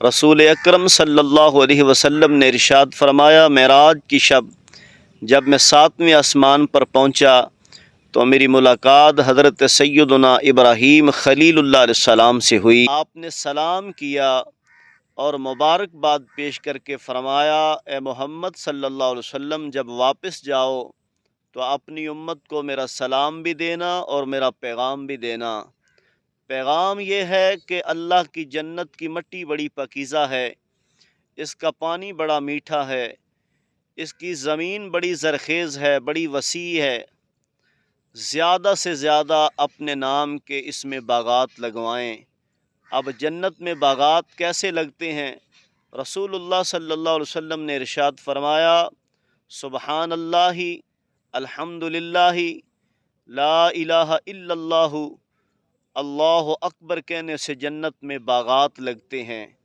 रसूल अकरम सल्लल्लाहु अलैहि वसल्लम ने इरशाद फरमाया, मेराज की शब जब मैं 7वें आसमान पर पहुंचा तो मेरी मुलाकात हज़रत सैयदना इब्राहीम खलीलुल्लाह अलैहिस्सलाम से हुई। आपने सलाम किया और मुबारकबाद पेश करके फ़रमाया, ए मोहम्मद सल्लल्लाहु अलैहि वसल्लम, जब वापस जाओ तो अपनी उम्मत को मेरा सलाम भी देना और मेरा पैगाम भी देना। पैगाम ये है कि अल्लाह की जन्नत की मिट्टी बड़ी पाकीज़ा है, इसका पानी बड़ा मीठा है, इसकी ज़मीन बड़ी ज़रख़ेज़ है, बड़ी वसी है। ज़्यादा से ज़्यादा अपने नाम के इसमें बागात लगवाएं। अब जन्नत में बागात कैसे लगते हैं? रसूलुल्लाह सल्लल्लाहु अलैहि वसल्लम ने इरशाद फरमाया, सुबहानल्लाहि अल्हम्दुलिल्लाहि ला इलाहा इल्लल्लाहु अल्लाहु अकबर कहने से जन्नत में बागात लगते हैं।